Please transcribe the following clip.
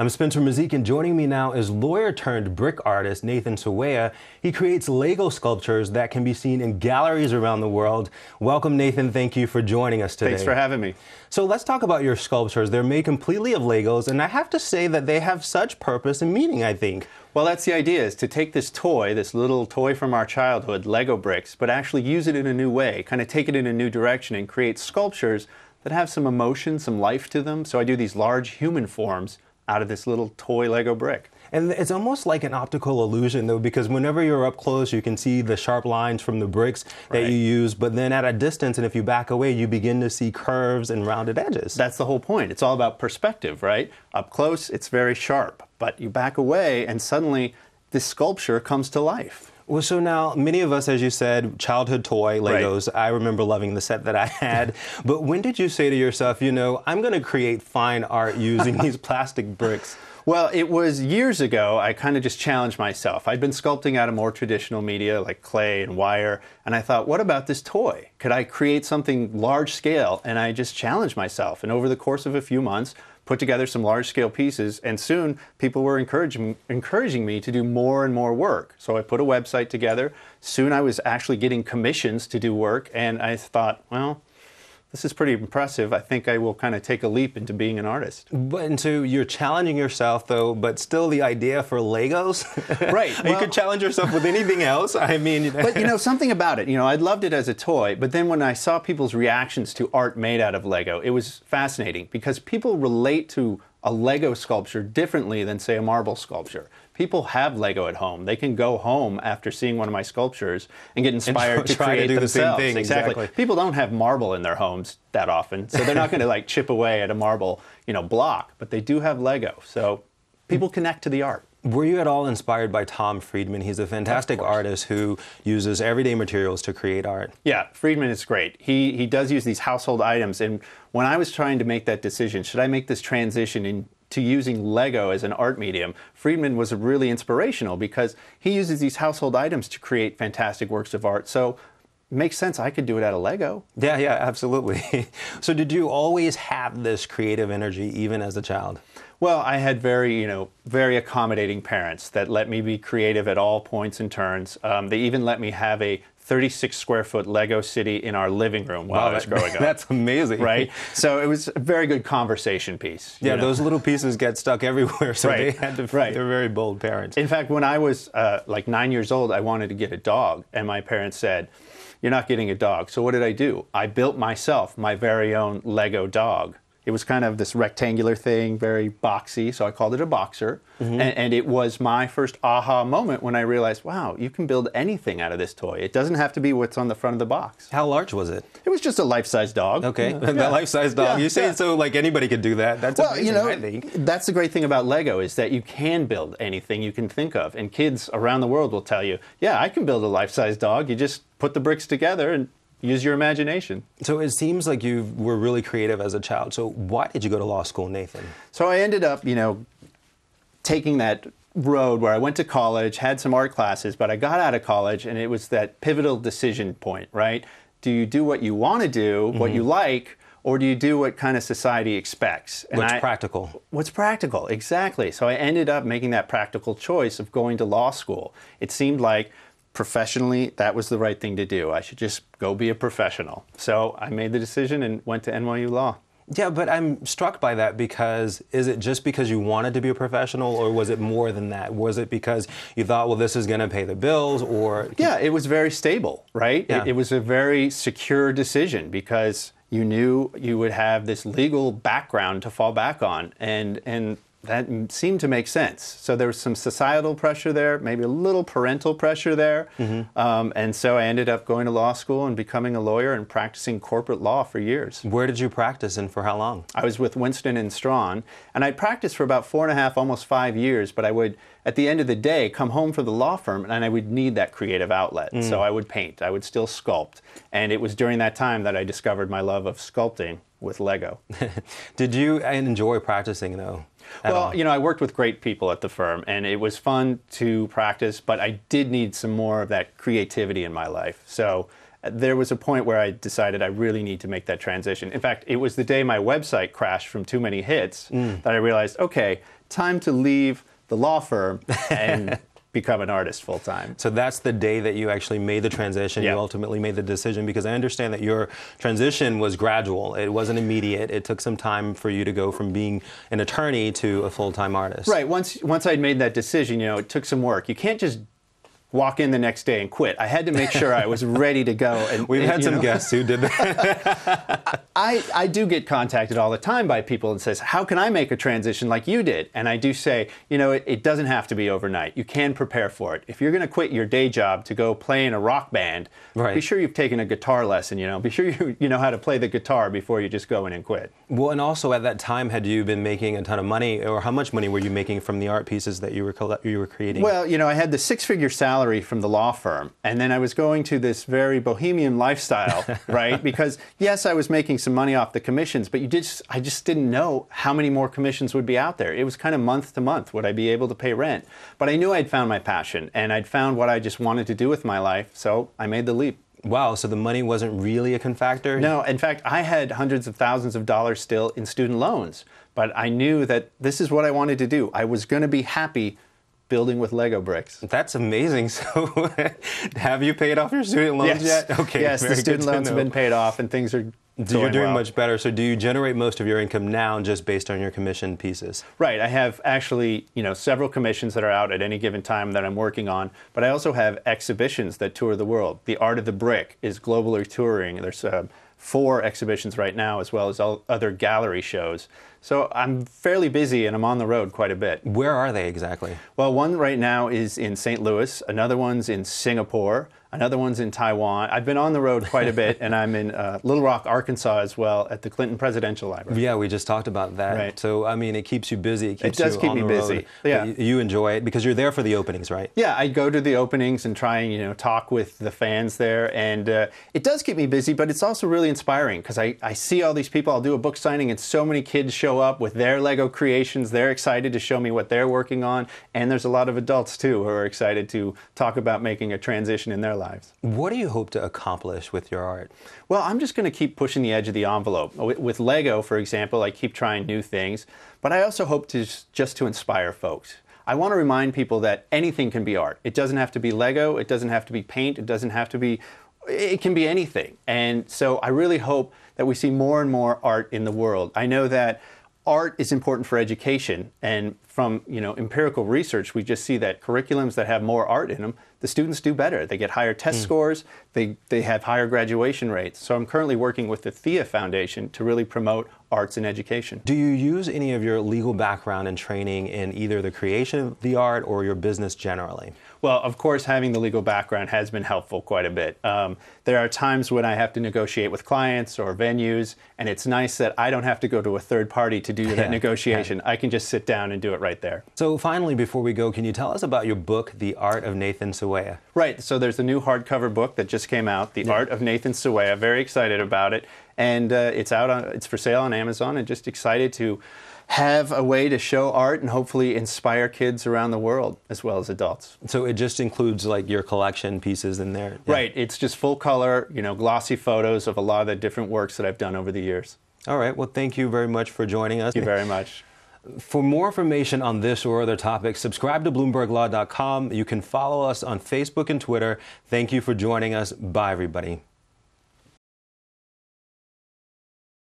I'm Spencer Mazyck, and joining me now is lawyer turned brick artist Nathan Sawaya. He creates Lego sculptures that can be seen in galleries around the world. Welcome, Nathan. Thank you for joining us today. Thanks for having me. So let's talk about your sculptures. They're made completely of Legos, and I have to say that they have such purpose and meaning, I think. Well, that's the idea, is to take this toy, this little toy from our childhood, Lego bricks, but actually use it in a new way, kind of take it in a new direction and create sculptures that have some emotion, some life to them. So I do these large human forms out of this little toy Lego brick. And it's almost like an optical illusion, though, because whenever you're up close, you can see the sharp lines from the bricks that you use. But then at a distance, and if you back away, you begin to see curves and rounded edges. That's the whole point. It's all about perspective, right? Up close, it's very sharp. But you back away, and suddenly this sculpture comes to life. Well, so now, many of us, as you said, childhood toy Legos. Right. I remember loving the set that I had. But when did you say to yourself, you know, I'm going to create fine art using these plastic bricks? Well, it was years ago. I kind of just challenged myself. I'd been sculpting out of more traditional media like clay and wire, and I thought, what about this toy? Could I create something large scale? And I just challenged myself. And over the course of a few months, put together some large-scale pieces, and soon people were encouraging me to do more and more work. So I put a website together. Soon I was actually getting commissions to do work, and I thought, well, this is pretty impressive. I think I will kind of take a leap into being an artist. And so you're challenging yourself, though, but still the idea for Legos? Right. You could challenge yourself with anything else. I mean... But, you know, something about it. You know, I loved it as a toy, but then when I saw people's reactions to art made out of Lego, it was fascinating because people relate to a Lego sculpture differently than, say, a marble sculpture. People have Lego at home. They can go home after seeing one of my sculptures and get inspired to create do themselves. The same thing. Exactly. People don't have marble in their homes that often, so they're not going to like chip away at a marble, you know, block. But they do have Lego, so people connect to the art. Were you at all inspired by Tom Friedman? He's a fantastic artist who uses everyday materials to create art. Yeah, Friedman is great. He does use these household items, and when I was trying to make that decision, should I make this transition into using Lego as an art medium, Friedman was really inspirational because he uses these household items to create fantastic works of art. So it makes sense I could do it out of Lego. Yeah, absolutely. So did you always have this creative energy even as a child? Well, I had very accommodating parents that let me be creative at all points and turns. They even let me have a 36-square-foot Lego city in our living room while I was growing up. That's amazing. Right? So it was a very good conversation piece. Yeah, those little pieces get stuck everywhere, so they had to, they're very bold parents. In fact, when I was like 9 years old, I wanted to get a dog, and my parents said, "You're not getting a dog." So what did I do? I built myself my very own Lego dog. It was kind of this rectangular thing, very boxy, so I called it a boxer. And it was my first aha moment when I realized, wow, you can build anything out of this toy. It doesn't have to be what's on the front of the box. How large was it? It was just a life-size dog. Okay, that life-size dog. You say so like anybody could do that. That's amazing, you know, I think. That's the great thing about Lego is that you can build anything you can think of. And kids around the world will tell you, yeah, I can build a life-size dog. You just put the bricks together and use your imagination. So it seems like you were really creative as a child. So why did you go to law school, Nathan? So I ended up, you know, taking that road where I went to college, had some art classes, but I got out of college and it was that pivotal decision point, right? Do you do what you want to do, what you like, or do you do what kind of society expects? And what's practical? What's practical, exactly. So I ended up making that practical choice of going to law school. It seemed like professionally, that was the right thing to do. I should just go be a professional. So I made the decision and went to NYU Law. Yeah, but I'm struck by that because is it just because you wanted to be a professional, or was it more than that? Was it because you thought, well, this is going to pay the bills, or... Yeah, it was very stable, right? Yeah. It was a very secure decision because you knew you would have this legal background to fall back on, and that seemed to make sense. So there was some societal pressure there, maybe a little parental pressure there. And so I ended up going to law school and becoming a lawyer and practicing corporate law for years. Where did you practice and for how long? I was with Winston Strawn, and I practiced for about 4.5, almost 5 years, but I would, at the end of the day, come home from the law firm and I would need that creative outlet. So I would paint, I would still sculpt. And it was during that time that I discovered my love of sculpting with Lego. Did you enjoy practicing, though? Well, you know, I worked with great people at the firm, and it was fun to practice, but I did need some more of that creativity in my life. So there was a point where I decided I really need to make that transition. In fact, it was the day my website crashed from too many hits that I realized, okay, time to leave the law firm and become an artist full time. So that's the day that you actually made the transition. Yeah. You ultimately made the decision, because I understand that your transition was gradual. It wasn't immediate. It took some time for you to go from being an attorney to a full-time artist. Right. Once I'd made that decision, it took some work. You can't just walk in the next day and quit. I had to make sure I was ready to go. And we've had some guests who did that. I do get contacted all the time by people and says, how can I make a transition like you did? And I do say, it doesn't have to be overnight. You can prepare for it. If you're going to quit your day job to go play in a rock band, be sure you've taken a guitar lesson, Be sure you know how to play the guitar before you just go in and quit. Well, and also at that time, had you been making a ton of money, or how much money were you making from the art pieces that you were creating? Well, I had the six-figure salary from the law firm, and then I was going to this very bohemian lifestyle, right? Because yes, I was making some money off the commissions, but I just didn't know how many more commissions would be out there. It was kind of month to month, would I be able to pay rent? But I knew I'd found my passion, and I'd found what I just wanted to do with my life, so I made the leap. Wow, so the money wasn't really a confactor? No, in fact, I had hundreds of thousands of dollars still in student loans, but I knew that this is what I wanted to do. I was going to be happy building with Lego bricks. That's amazing. So have you paid off your student loans yet? Okay. Yes, the student loans have been paid off and things are You're doing much better. So do you generate most of your income now just based on your commissioned pieces? Right. I have actually, several commissions that are out at any given time that I'm working on, but I also have exhibitions that tour the world. The Art of the Brick is globally touring. There's 4 exhibitions right now, as well as other gallery shows. So I'm fairly busy and I'm on the road quite a bit. Where are they exactly? Well, one right now is in St. Louis, another one's in Singapore, another one's in Taiwan. I've been on the road quite a bit, and I'm in Little Rock, Arkansas as well, at the Clinton Presidential Library. Yeah, we just talked about that. Right. So, I mean, it keeps you busy. It does keep me busy. Yeah. You enjoy it because you're there for the openings, right? Yeah, I go to the openings and try and, talk with the fans there, and it does keep me busy, but it's also really inspiring because I see all these people. I'll do a book signing, and so many kids show up with their Lego creations. They're excited to show me what they're working on, and there's a lot of adults, too, who are excited to talk about making a transition in their lives. What do you hope to accomplish with your art? Well, I'm just going to keep pushing the edge of the envelope. With Lego, for example, I keep trying new things, but I also hope to just to inspire folks. I want to remind people that anything can be art. It doesn't have to be Lego, it doesn't have to be paint, it can be anything. And so I really hope that we see more and more art in the world. I know that art is important for education, and from empirical research, we just see that curriculums that have more art in them, the students do better. They get higher test scores, they have higher graduation rates. So I'm currently working with the Thea Foundation to really promote arts in education. Do you use any of your legal background and training in either the creation of the art or your business generally? Well, of course, having the legal background has been helpful quite a bit. There are times when I have to negotiate with clients or venues, and it's nice that I don't have to go to a third party to do that negotiation. I can just sit down and do it right there. So finally, before we go, can you tell us about your book, The Art of Nathan Sawaya? Right. So there's a new hardcover book that just came out, The Art of Nathan Sawaya. Very excited about it. And it's for sale on Amazon, and just excited to have a way to show art and hopefully inspire kids around the world as well as adults. So it just includes like your collection pieces in there? Yeah. Right. It's just full color, glossy photos of a lot of the different works that I've done over the years. All right. Well, thank you very much for joining us. Thank you very much. For more information on this or other topics, subscribe to BloombergLaw.com. You can follow us on Facebook and Twitter. Thank you for joining us. Bye, everybody.